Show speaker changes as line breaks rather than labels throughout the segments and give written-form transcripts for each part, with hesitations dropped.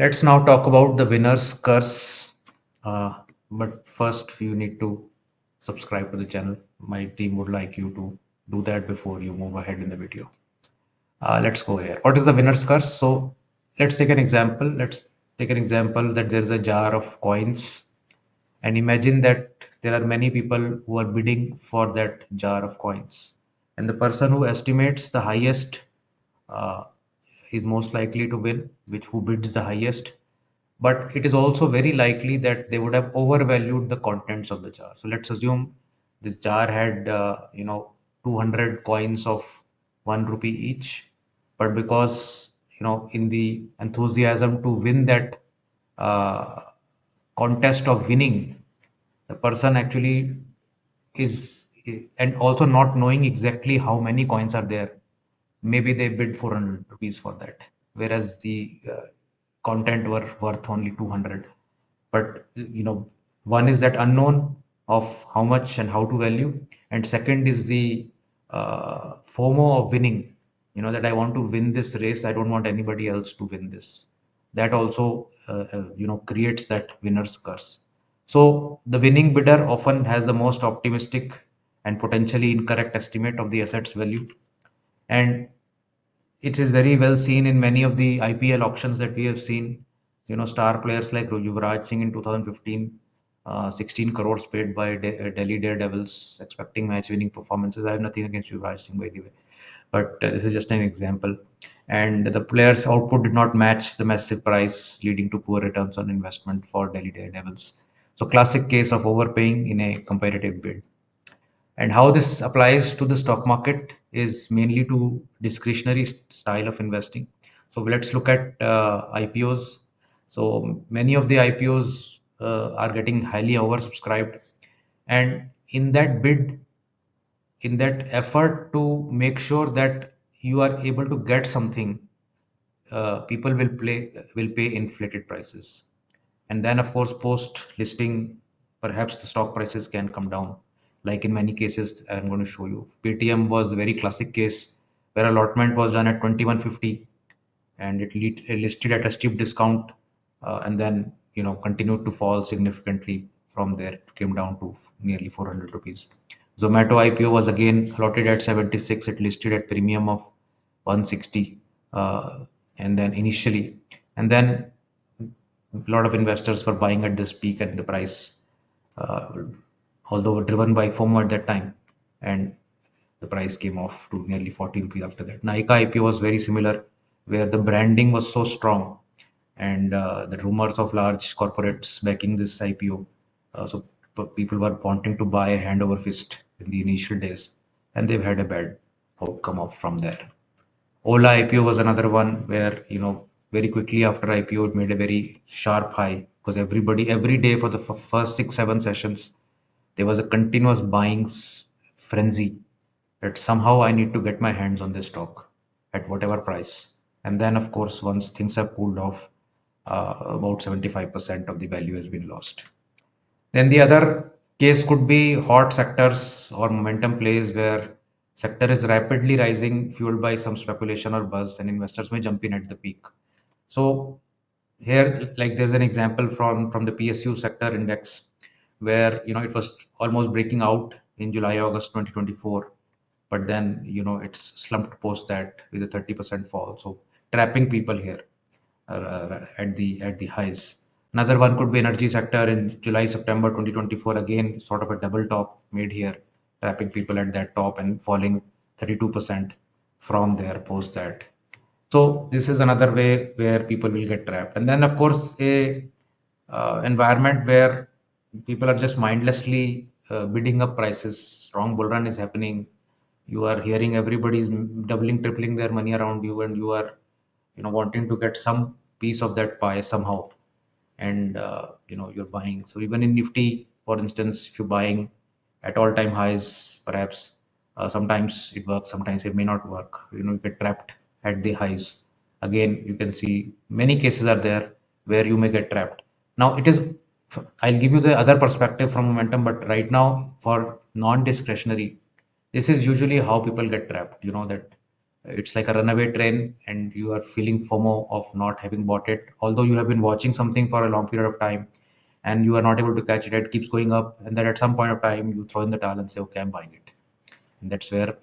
Let's now talk about the winner's curse. Uh, but first, you need to subscribe to the channel. My team would like you to do that before you move ahead in the video. Let's go here. What is the winner's curse? So let's take an example. Let's take an example that there's a jar of coins, and imagine that there are many people who are bidding for that jar of coins, and the person who estimates the highest uh, is most likely to win, which who bids the highest. But it is also very likely that they would have overvalued the contents of the jar. So let's assume this jar had 200 coins of 1 rupee each, but because in the enthusiasm to win that uh, contest of winning, the person actually is, and also not knowing exactly how many coins are there, maybe they bid 400 rupees for that, whereas the content were worth only 200. But one is that unknown of how much and how to value, and second is the FOMO of winning. That I want to win this race, I don't want anybody else to win this. That also creates that winner's curse. So the winning bidder often has the most optimistic and potentially incorrect estimate of the asset's value, and it is very well seen in many of the IPL auctions that we have seen. Star players like Yuvraj Singh in 2015, 16 crores paid by Delhi Daredevils, expecting match-winning performances. I have nothing against Yuvraj Singh, by the way, but this is just an example. And the players' output did not match the massive price, leading to poor returns on investment for Delhi Daredevils. So, classic case of overpaying in a competitive bid. And how this applies to the stock market is mainly to discretionary style of investing. So let's look at IPOs. So many of the IPOs are getting highly oversubscribed, and in that bid, in that effort to make sure that you are able to get something, people will pay inflated prices. And then of course post listing, perhaps the stock prices can come down, like in many cases I'm going to show you. Paytm was the very classic case where allotment was done at 2150, and it listed at a steep discount, and then continued to fall significantly. From there it came down to nearly 400 rupees. Zomato IPO was again allotted at 76. It listed at premium of 160, and then initially, and then a lot of investors were buying at this peak at the price, uh, although driven by FOMO at that time, and the price came off to nearly 40 rupees after that. Nykaa IPO was very similar, where the branding was so strong, and the rumors of large corporates backing this IPO. So people were wanting to buy hand over fist in the initial days, and they've had a bad outcome of from there. Ola IPO was another one where, very quickly after IPO, it made a very sharp high because everybody, every day for the first 6, 7 sessions, there was a continuous buying frenzy that somehow I need to get my hands on this stock at whatever price. And then, of course, once things have cooled off, about 75% of the value has been lost. Then the other case could be hot sectors or momentum plays where sector is rapidly rising, fueled by some speculation or buzz, and investors may jump in at the peak. So here, like there's an example from the PSU sector index, where it was almost breaking out in July August 2024, but then it's slumped post that with a 30% fall. So trapping people here at the highs. Another one could be energy sector in July, September 2024. Again, sort of a double top made here, trapping people at that top and falling 32% from there post that. So this is another way where people will get trapped. And then, of course, a environment where people are just mindlessly bidding up prices. Strong bull run is happening. You are hearing everybody's doubling, tripling their money around you, and you are wanting to get some piece of that pie somehow, and you're buying. So even in Nifty, for instance, if you're buying at all time highs, perhaps sometimes it works, sometimes it may not work. You get trapped at the highs. Again, you can see many cases are there where you may get trapped. Now it is, I'll give you the other perspective from momentum, but right now for non-discretionary, this is usually how people get trapped. That It's like a runaway train, and you are feeling FOMO of not having bought it, although you have been watching something for a long period of time, and you are not able to catch it. It keeps going up, and then at some point of time, you throw in the towel and say, "Okay, I'm buying it." And that's where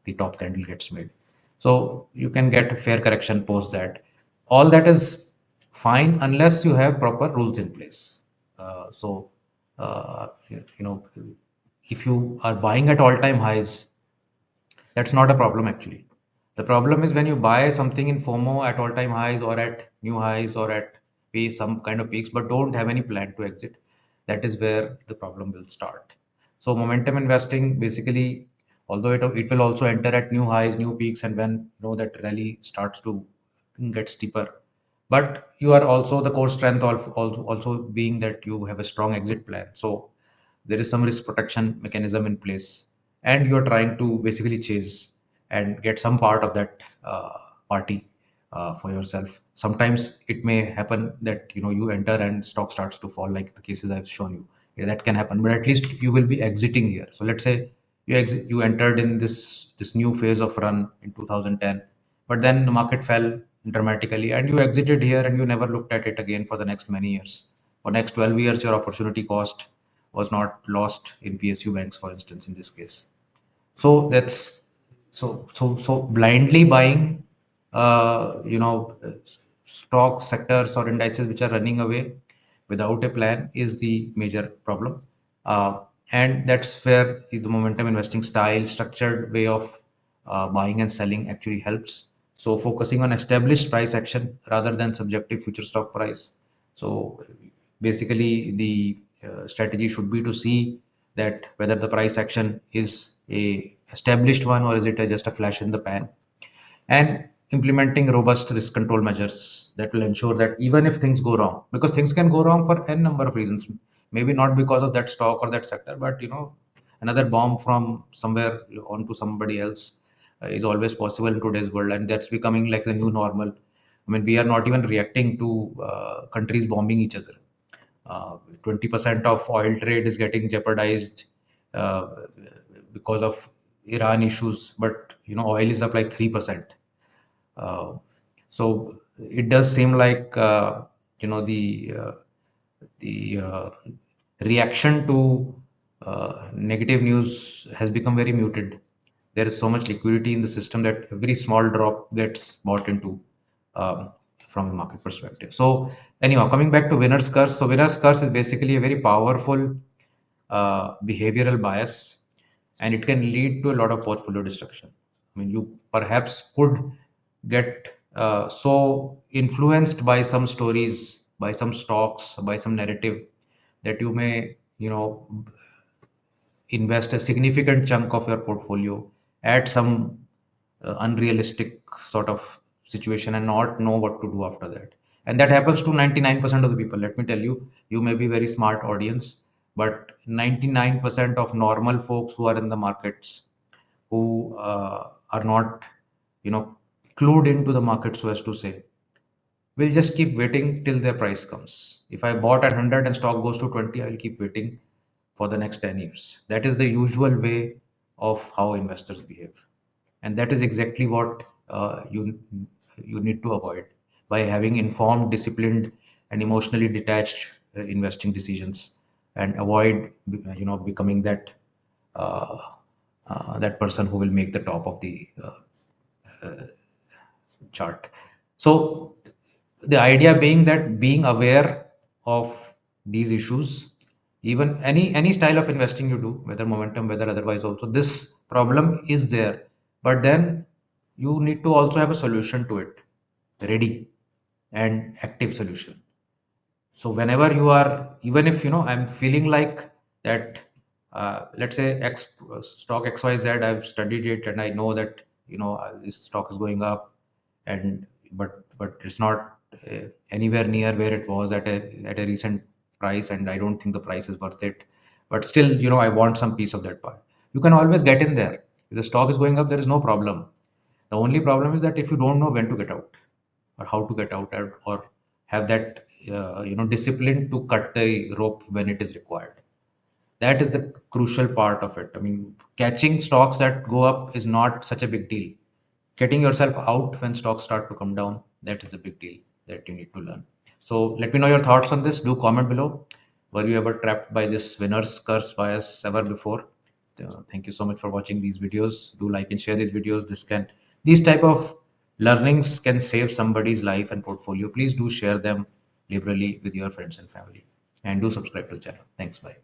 the top candle gets made. So you can get a fair correction post that. All that is fine unless you have proper rules in place. So you know, if you are buying at all-time highs, that's not a problem actually. The problem is when you buy something in FOMO at all-time highs or at new highs or at some kind of peaks, but don't have any plan to exit. That is where the problem will start. So momentum investing basically, although it will also enter at new highs, new peaks, and when that rally starts to get steeper. But you are also the core strength of also being that you have a strong exit plan. So there is some risk protection mechanism in place, and you're trying to basically chase and get some part of that party for yourself. Sometimes it may happen that you enter and stock starts to fall, like the cases I've shown you. Yeah, that can happen, but at least you will be exiting here. So let's say you entered in this new phase of run in 2010, but then the market fell dramatically and you exited here and you never looked at it again for the next many years. For next 12 years your opportunity cost was not lost in PSU banks, for instance, in this case. So that's so blindly buying, stock sectors or indices which are running away without a plan is the major problem. Uh, and that's where the momentum investing style, structured way of buying and selling actually helps. So focusing on established price action rather than subjective future stock price. So basically, the strategy should be to see that whether the price action is a established one or is it just a flash in the pan, and implementing robust risk control measures that will ensure that even if things go wrong, because things can go wrong for n number of reasons, maybe not because of that stock or that sector, but another bomb from somewhere onto somebody else is always possible in today's world, and that's becoming like the new normal. I mean, we are not even reacting to countries bombing each other. 20% of oil trade is getting jeopardized uh, because of Iran issues, but oil is up like 3%. Uh, so it does seem like you know the reaction to negative news has become very muted. There is so much liquidity in the system that every small drop gets bought into um, from a market perspective. So anyhow, coming back to winner's curse. So winner's curse is basically a very powerful behavioral bias, and it can lead to a lot of portfolio destruction. I mean, you perhaps could get so influenced by some stories, by some stocks, by some narrative, that you may invest a significant chunk of your portfolio at some unrealistic sort of situation and not know what to do after that. And that happens to 99% of the people. Let me tell you, you may be very smart audience, but 99% of normal folks who are in the markets, who are not you know clued into the market, so as to say, will just keep waiting till their price comes. If I bought at 100 and stock goes to 20, I will keep waiting for the next 10 years. That is the usual way of how investors behave. And that is exactly what you need to avoid by having informed, disciplined, and emotionally detached investing decisions, and avoid becoming uh, that person who will make the top of the chart. So the idea being that being aware of these issues, even any style of investing you do, whether momentum, whether otherwise, also this problem is there. But then you need to also have a solution to it, ready and active solution. So whenever you are, even if I'm feeling like that, let's say X stock XYZ, I've studied it and I know that this stock is going up, and but it's not anywhere near where it was at a recent price, and I don't think the price is worth it. But still, I want some piece of that part. You can always get in there. If the stock is going up, there is no problem. The only problem is that if you don't know when to get out or how to get out, or have that discipline to cut the rope when it is required. That is the crucial part of it. I mean, catching stocks that go up is not such a big deal. getting yourself out when stocks start to come down, that is a big deal that you need to learn. So let me know your thoughts on this. Do comment below. Were you ever trapped by this winner's curse bias ever before? Thank you so much for watching these videos. Do like and share these videos. These type of learnings can save somebody's life and portfolio. Please do share them liberally with your friends and family, and do subscribe to the channel. Thanks. Bye.